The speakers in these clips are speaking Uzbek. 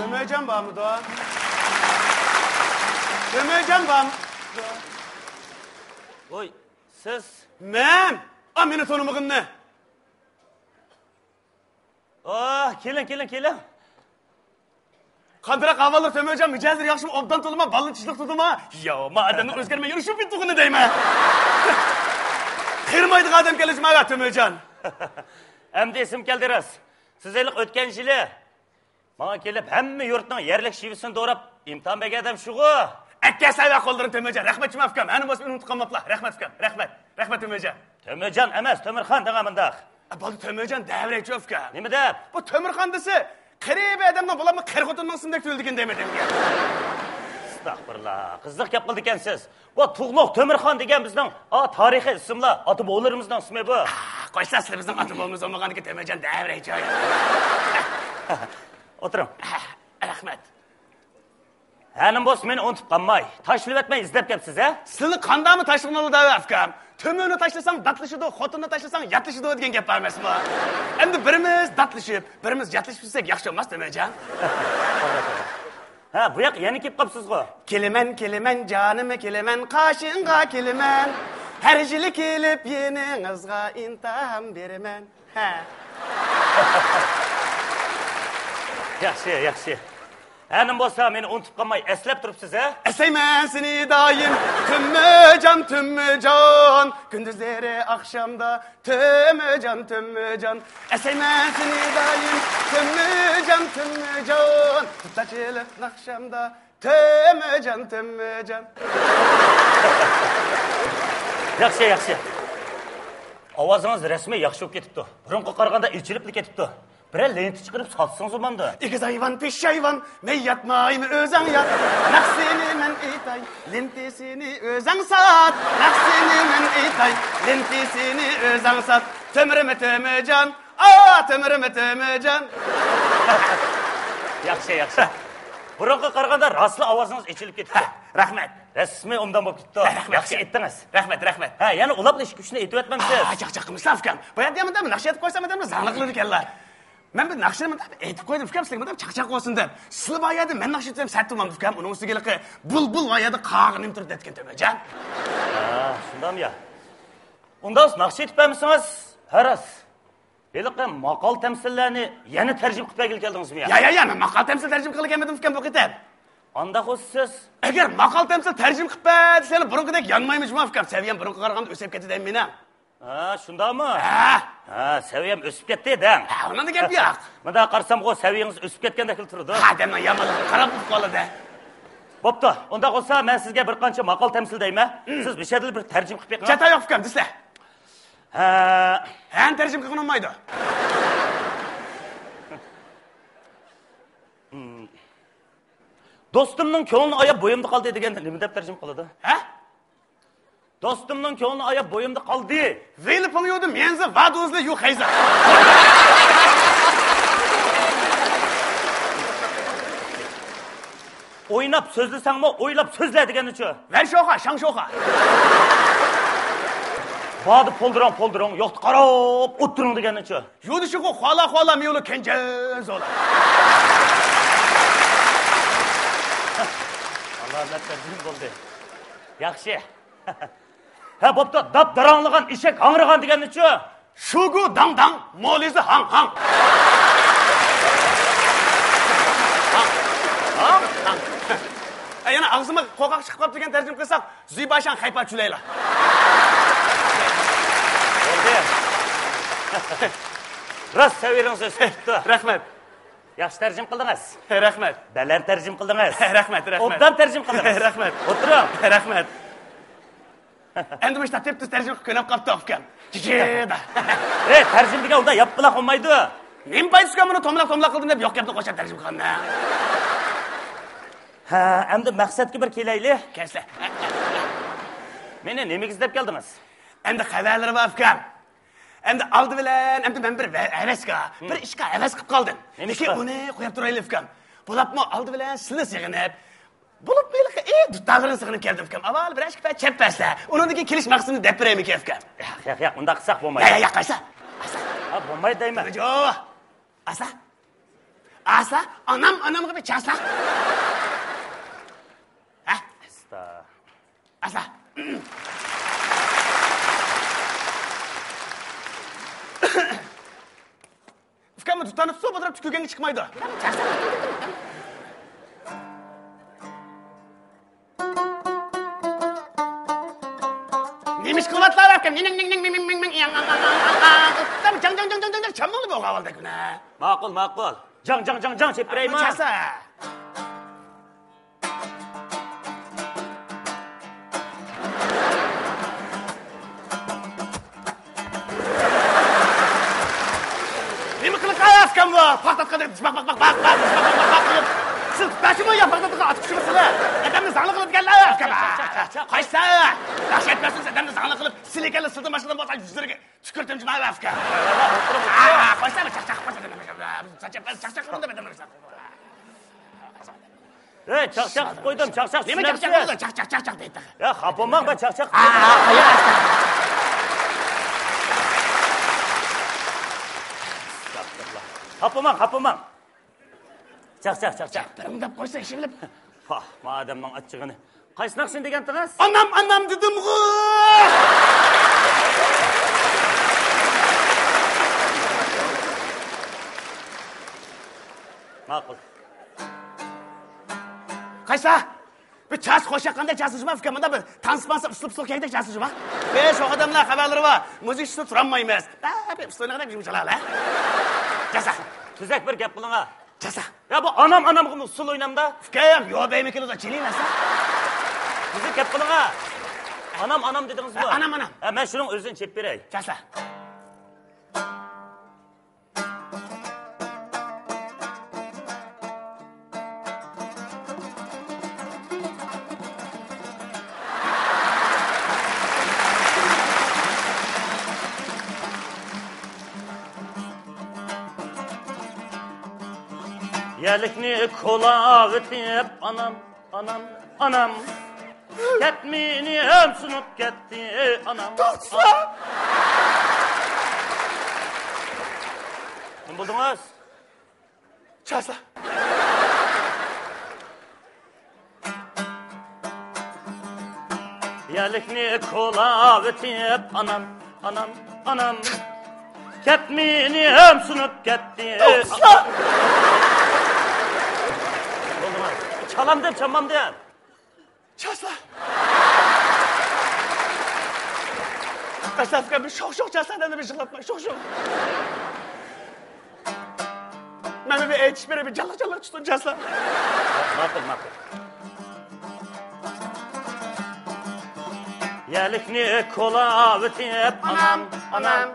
Tömeyeceğim bağımı da. Tömeyeceğim bağımı. Oy, siz? Men, amini tonumu ne? Oh, kelin. Kandıra kahvalır tömeyeceğim, mücazir yakışım obdan toluma, balın çizlik tutuma. Ya, mademden özgerme yarışıp bittiğini deyme. Kırmaydık adam gelişime aga tömeyeceğim. Hem de isim keldiras. Siz elik ötken jili. Bana kelip hemme yurtның yerlik şivisini doğrap, imtihan bege adam şuğu. Ekke sayva koldurun tömeyeceğim. Rahmet şuma fikam. Hanım basın unutkanmapla. Rahmet fikam. Rahmet tömeyeceğim. Tömöcan emas, Tömürхан dağamındaq. Bu tömeyeceğim devreci fikam. Nemi dep? Bu Tömürхан dese, kırığı bir adamdan bulamı kırgıtından sındak tüldüken demedim ya. Estağfurullah. Kızlık yapıldı eken siz. Bu Tuğluq Tömürхан degen bizden tarihi isimla atıp oğullarımızdan ismi bu. Koysa sizin atıp olmamız olmağını ki tömeyeceğim devreci. Oturun. Rahmet. Hanım boz meni unutup kalmay. Taşlıp etmeyi izlep kepsiz he? Sizin kanda mı taşlıqnalı da afkam? Tömöğünü taşlasan datlışı da, xotununu taşlasan yatlışı da degen gep var emas mı? Hem birimiz datlışıp, birimiz yatlışıp bilsek yaxşı olmaz tömeyeceğim. Ha, bu yak yeni kep kapsız go. Kelimen canımı kelimen, kaşınğa kelimen. Her jili kelip yeningizga intiham berimen. Ha. Yaxşı. Hanım bolsa meni unutup kalmay, eslep turupsiz he? Eseymen seni daim, tümmücan. Gündüzleri akşamda, tümmücan. Eseymen seni daim, tümmücan. Tutaçılık akşamda, tümmücan. Yaxşı. Avazınız resmi yaxşı olup ketipti. Burunqo qaraganda ilçilipli ketipti. Birer lenti çıkarıp satsınız o manda. İkiz hayvan, piş hayvan, men yatmayım özan yat. Naksini men eytay, lentisini özan sat. Naksini men eytay, lentisini özan sat. Tömürüme tömücan, tömürüme tömücan. Yaxşı. Burunqo qaraganda raslı avazınız içilip ketipti. Rahmet. Resmi ondan bop ketipti. Yaxşı ettiniz. Rahmet. Ha, yani ulapla iş güçüne etip etmemsiz. Çak, Safkam. Bayan diyemem mi? Nakşi etip koysam edem mi? Zanlıklı dikerler. Ben bir nakşi etip koydum fikam, sizler mi? Çak olsun dem. Sılı bayadı, men nakşi etsem sert durmam fikam. Onun üstü gelike bul bayadı kağını imtirdi etken tömeyeceğim. Ha, şundan ya. Ondan nakşi etip misiniz? Haras. Belki makal temsillerini yeni tercim kıpaya geldiniz mi ya? Ya, men makal temsil tercim kılı gelmedim fikam bu kitap. Anda hoş siz. Eğer makal temsil tercim kıpaya deseni burunku dek yanmaymış mı fikam? Seviyem burunku karaganda ösep keti deyim mene. Ha, şunda mı? Ha, seviyem ösüp ketdi edem. Ha, ondan da gep yok. Mında qarsam go seviyeniz ösüp ketgendek turdu. Ha, demden yamalık, karab ufkalı de. Boptu. Onda olsa ben sizge bir qancha makal temsil deyim. Siz bir şeydil bir tercim kıp bekleyin. Çata yok fikam, disle. Ha, Hen tercim kıkın olmaydı. dostumның көңілін аяп бойымды қалды деген неме деп тәржім қылады? Ha? Dostumның көңілін аяп бойымды қалды. Veli pınıyordu, menzi vadozlu yu hayza. Oynap sözlüsen mi, oylap sözle degen üçü. Ver şoka, şan şoka. Badı polduran, yoxtu qarab, oturun degen üçü. Yudu şoku, xvala miyolu kencez ola. Allah tәржім болды. Yaxşı. Ha, boptu, dap daranlığın, işek ağrıған degen üçü. Şugu dang, molizi hang. Hang. Yani ağzıma kokak çıkıp degen tercim kılsak, züybaşan haypa çüleyla. Oldu. Rast severiniz ösüptü. Rahmet. Yaxşı tәржім qıldınız. Rahmet. Bələn tәржім qıldınız. Rahmet. Obdan tәржім qıldınız. Rahmet. Oturun. Rahmet. Endi işte teptis tercim könep kaptı afkan. Cicida. Tәржім деген onda yapılaq olmaydı. Nem pay түскен мұны tomlaq qıldım deb yok yaptı qoşa tercim qıldım. Ha, endi maqsadga bir kelayli. Kesle. Meni neme izlep keldiniz? Endi xabarlari var afkan. Endi aldı bilen, endi ben bir heveska, bir işga heves qilib qoldim. Lekin uni qo'yib turaylik afkan. Bo'lapmi aldı bilen sizni sig'inib, bulup belki duttag'ini sig'inib keldim afkan. Avval bir ashka cheppasla. Uningdagi kelish maqsadini deb beraymi afkan. Yo'q, unda qilsak bo'lmaydi. Ya, qaysa. Ha, bo'lmaydi deyman. Jo. Asa. Asla, anam gibi çasla. Ha? Asla. Fıkamı tutanıp su batırıp tükürgeni çıkmaydı. Neymiş kıvatlar afkam? Tamam, çammalı bu kavalda güne. Ma'qul. Cang sepireyma. Çasa. Neymiş kılık afkam bu? Paktat kadar bak. Siz başımı ya paktat kadar atıp şurasını. Adamı zanlı kılıp geldi afkam. Kaysa. Taş etmezsiniz adamı zanlı kılıp silikeli sırtın başından batan yüzleri tükürtüm şuna afkam. Kaysa mı çak. Çak bunu da bedelim. Çak koydum, çak. Neymiş çak deydi. Ya kapılmak be çak. Kapılmak. Çak. Birімдеп қойса ішімліп. Mademden açığını. Kaysınaqsın degen tığız? Anam dedim ғой. Ma'qul. Қайса? Bir ças koşakanda çasışma fıkamında bir tanışmasa ıslıp keyde çasışma. Beş o adamlar haberleri var. Müzik üstü turanmayımız. Bir üstüne kadar bizim çalar la. Çasa. Tüzek bir gep buluna. Çasa. Ya bu anam usul oynamda. Fıkayım. Yo beyim ikiniz de çiliğin asa. Tüzek gep buluna. Anam dediniz mi? Anam. Ben şunun özünü çep berey. Çasa. Yelikni kola ötüp anam. Ketmini ömsünüp gitti anam. Tutsa. Ne buldunuz? Çasa. Yelikni kola ötüp anam. Ketmini ömsünüp gitti. Tutsa. Çalam dem, çalmam dem. Çasa. Kaçta fıkam bir şok çasa da bir şıklatma. Şok. Ben bir eğitiş bir calak tutun çasa. Ma'qul. Yelikni kola ötüp anam.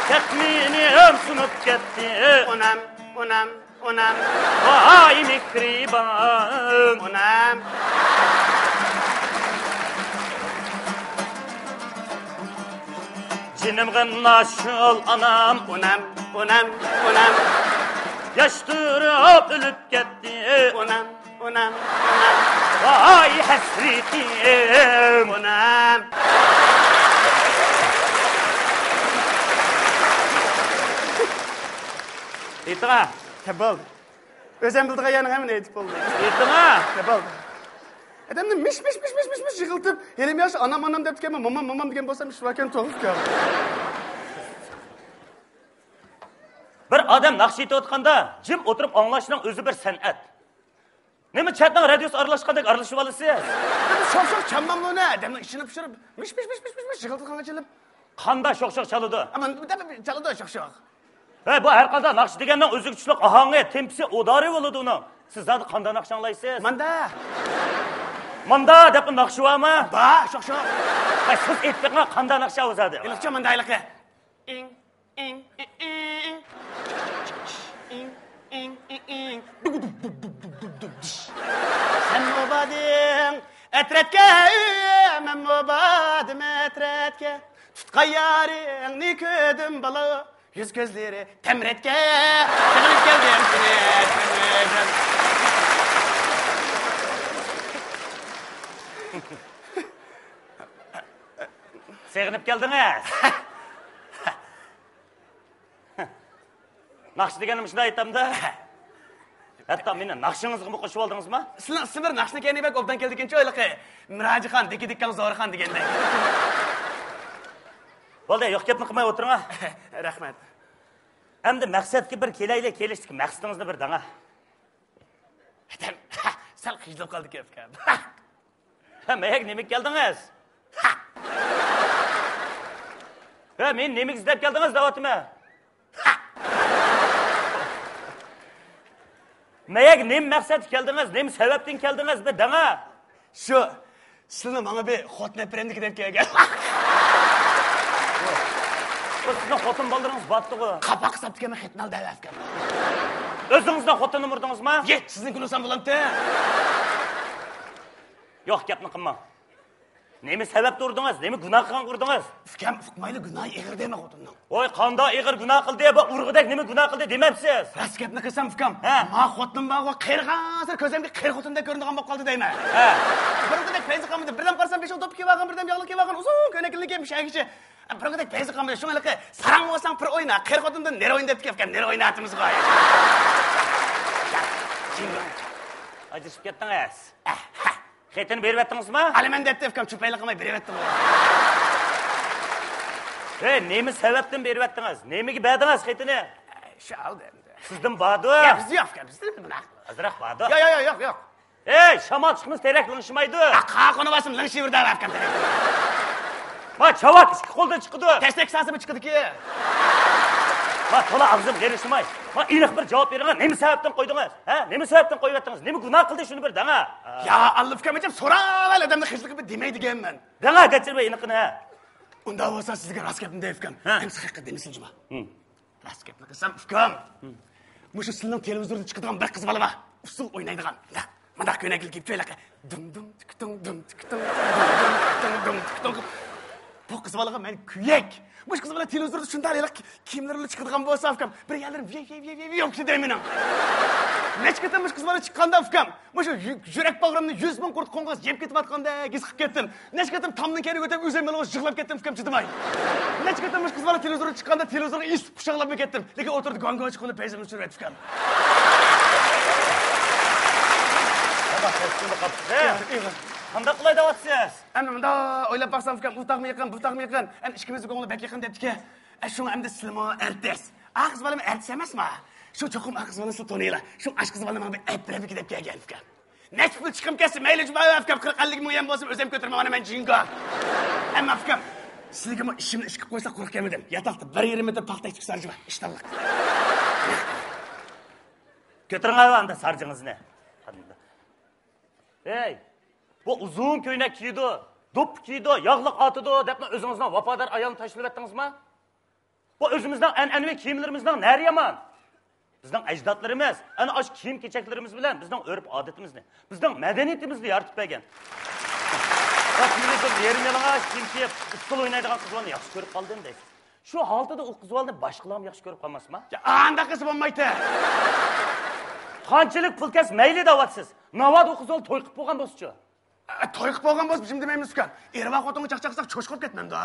Ketmini ömsünüp gitti. Onam. Vay mikriban. Onam. Cinim naşıl anam. Onam. Yaştırıp ölüp gitti. Onam. Vay hasretim. Onam. İtiqa. Tebal. Özem bildiğe yanı hemen eğitip oldu. İtiqa. Tebal. Adamın miş yıkıltıp, yerim yaş anam deyip gelme, mamam degen bolsa miş vaken toğup geldi. Bir adam naqşit otqanda, jim oturup anlaşının özü bir san'at. Nemi chatdan radiosu aralashqandek aralashib olasiz? Şok çammamlı ne? Adamın işini pişirip, miş yıkıltıp çelip. Qanda shoq chalıdı. Ama bir çalıdı şok. Bu har qanda naqsh degandan o'zi kuchliq ohangi, tempisi odari bo'ladi uni. Siz zat qanda naqsh anglaysiz? Manda deb naqsh bormi? Ba, şok. Siz aytdiqqa qanda naqsh o'zadi. İlqcha manda ayliqqa. Sen mubadin etretke, men mubadim etretke. Tutqay yarini ködüm balı, yüz gözleri temretke. Sığınıp geldim seni. Sığınıp geldiniz. Naqsh deganim shunday aytamda. Hatta meni naqshingizga mı qo'shib oldingizmi? Sizlar Sibir naqshni keyin bak obdan keldikincha o'yliqi. Mirajixon, Dikidikkan Zorixon deganda. Bo'ldi, yo'q gapni qilmay o'tiring. Rahmat. Endi maqsadga bir kelaylik, kelishdik. Maqsadingizni bir dana. Sal qiyilib qoldik ukam. Mayek nima keldingiz? Men nima izlab keldingiz davatime? Mayek nima maqsad keldingiz? Nima sababdan keldingiz? Bir dana. Shu sizlarni menga bir xotni premnik deb kelgan. Sizning xotin bolalaringiz batdi-ku. Qapoq saptgan xitnal davafkan. O'zingizdan xotinni murdingizmi? Yet, sizning kunosam bo'lamdi. Yo'q, gapni qilma. Nima sababda urdingiz? Nima gunoh qilgan urdingiz? Fikam ufmayli gunoh ig'ir dema xotinning. Voy, qanday ig'ir gunoh qildi? Bu urg'idak nima gunoh qildi demabsiz? Rost gapni qilsam fikam. Ha. Ma xotinim bor, qirg'asir ko'zimga qir xotinda ko'rinadigan bo'lib qoldi deyman. Ha. Birdek payzi qamdi, birdan qarsam 5 top kelib olgan, birdan yog'li kelib olgan, uzun ko'ylakli mishagichi. Birdek payzi qamdi, shunga sarang bo'lsang bir o'yna, qir xotindan nera o'yin deb kelgan, nera o'ynatimiz qo'y. Jingo. Ajishib ketdingiz. Xetini berib etdingizmi? Aliman debdi fikam chupayli qilmay berib etdim. Nima sababdan berib etdingiz? Nimaga berdingiz xetini? Shu oldi endi. Sizdan badu. Ya biz yo'q fikam, bizda nima? Azroq badu. Yo'q. Shamol chiqmiz terak linshmaydi. Qaqoni basım linshi yurdi fikam. Ma chavak ikki qo'ldan chiqdi. Testek sasib chiqdiki. Ma to'la og'zim berishmay. Ma aniq bir javob bering. Nima sababdan qo'ydingiz? Nima sababdan qo'yib etdingiz? Nima gunoh qildi shuni bir dana. Ya Allah fikam hech so'raval odamni xishliqib demaydiganman. Dana gachirmay aniqini. Unda bo'lsa sizga rost gapni deb fikam. Endi haqiqat demisizmi? Rost gapni qilsam fikam. Mushu sizning televizorda chiqadigan bir qiz bola bor. Usul o'ynaydigan. Mana ko'ylakli kiyib joylaqa. Dum dum. Bu qiz bolaga men kuyak. Bu qiz bola televizorda shunday kiyimlarni chiqadigan bo'lsa fikam. Bir yerlarim yo'q deyman. Nechkatammish qiz bola chiqqanda fikam. Mushu yurak bag'rimni 100 ming qurt qo'ng'iz yeb ketayotganda gis qilib ketdim. Nechkatam tomni keri o'tib o'zimni yig'lab ketdim fikam chidamay. Nechkatammish qiz bola televizorda chiqqanda televizorga isib quchoqlab ketdim. Lekin o'tirdi gongoch qilib payzamni tushirib fikam. Qanday qilay deyapsiz? Endi bunda o'ylab baxsam fikam, u taqmi yaqin. Endi ikkimizni ko'ngli bak yaqin debdiki. Shunga endi sizlarmi artist. Qiz bolam artist emasmi? Shu cho'qim qiz bolani tanıylar. Shu qiz bolani men bir abrabiki deb kelgan fikam. Nech pul chiqim kelsa mayli jumay fikam 40-50 ming ham bo'lsa o'zim ko'tiraman, mana men jingo. Ammo fikam, sizlarga men ishimni ish qilib qo'ysa qo'rqmadim. Yatoqda 1,5 metr paxta chiqib sarjima. Ishtalliq. Ko'tiring anda sarjingizni. Bu uzun ko'ylak kiydi, do'p kiydi, yog'liq otidi deb o'zingizdan vafodor ayolni tashlab etdingizmi? Bu o'zimizdan an'anaviy kiyimlarimizdan nari yomon. Bizning ajdodlarimiz ana osh kiyim kechaklarimiz bilan bizning urf odatimizni, bizning madaniyatimizni yoritib bergan. Rasmiylikda yerim yalang'och kiyim kiyib, usul o'ynaydigan qizlarni yaxshi ko'rib qoldim deysiz. Shu holatda u qizlarni boshqalar ham yaxshi ko'rib qolmasmi? Anda qiz bo'lmaydi. Qanchalik pul kas mayli deyapsiz. Navod u qizlar to'y qilib bo'lgan bo'lsa-chi? To'y qilib bo'lgan bo'lsa, bizim demaymiz fikam. Erva xotinga chaqchaqsak cho'shqib ketmanda.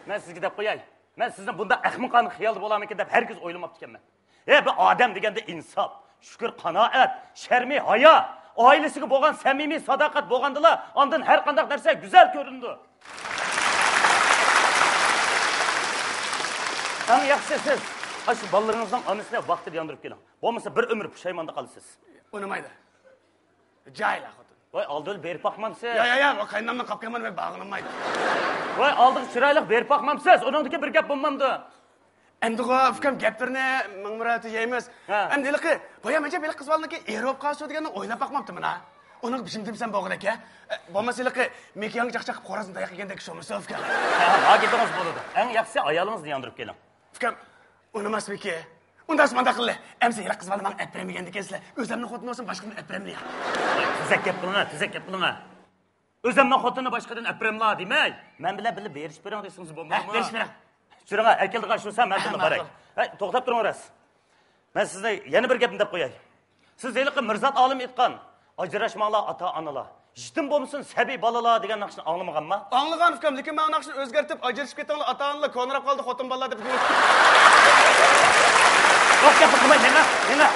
Men sizga deb qo'yay. Men sizni bunda ahmoqona xiyolda bo'larmikin deb herkes o'ylamabdi ekanman. Bu odam deganda insof, shukr, qanoat, sharmi, hayo, oilasiga bo'lgan samimiy sadoqat bo'lgandilar, ondan har qanday narsa go'zal ko'rindi. Ana yaxshi siz shu bolalaringizning onasini vaqtida yondirib keling. Bo'lmasa bir umr pushaymonda qolasiz. Unamaydi. Jayla xotin. Voy, oldin berib boqmamsiz. Yo, qaynonamdan qopganman va bag'lanmaydi. Voy, oldiga chiroyli berib boqmamsiz. Uningdagi bir gap bo'lmamdi. Endi fikam gaplarni mingmurati yeymiz. Endi liqi, boya mencha bel qiz bolniki erib qolsa deganni o'ylab boqmabdi mana. Uning bishimdimsan bo'g'ir aka. Bo'lmasa liqi mekiyang chaqchaqib qo'razini tayoq yegandek sho'masa fikam. Ha, ketamiz bo'ladi. Eng yaxshisi ayolingizni yondirib keling. Fikam, unamasmiki. Undan manda qildi. Emsa yer qiz bola men apramiganda kelsa, o'zimni xotinim olsin, boshqani apramni yo'q. Tizak gap qiling. O'zimning xotinini boshqadan apramla demay. Men bilan birga berish bering desangiz bo'lmaymi? Berish bering. Shuraga akildiga shunsa men bilan baray. To'xtab turinglar. Men sizga yana bir gapni deb qo'yay. Siz eliqi Mirzat olim aytgan, ajrashmoqlar ota-onalar. Yetim bo'lmasin, sabiy bolalar degan naqshni anglamaganmi? Anglagan fikam, lekin men naqshni o'zgartib, ajrashib ketganlar ota-onalar ko'nrab qoldi, xotin bolalar deb. Yok, yapma, nima?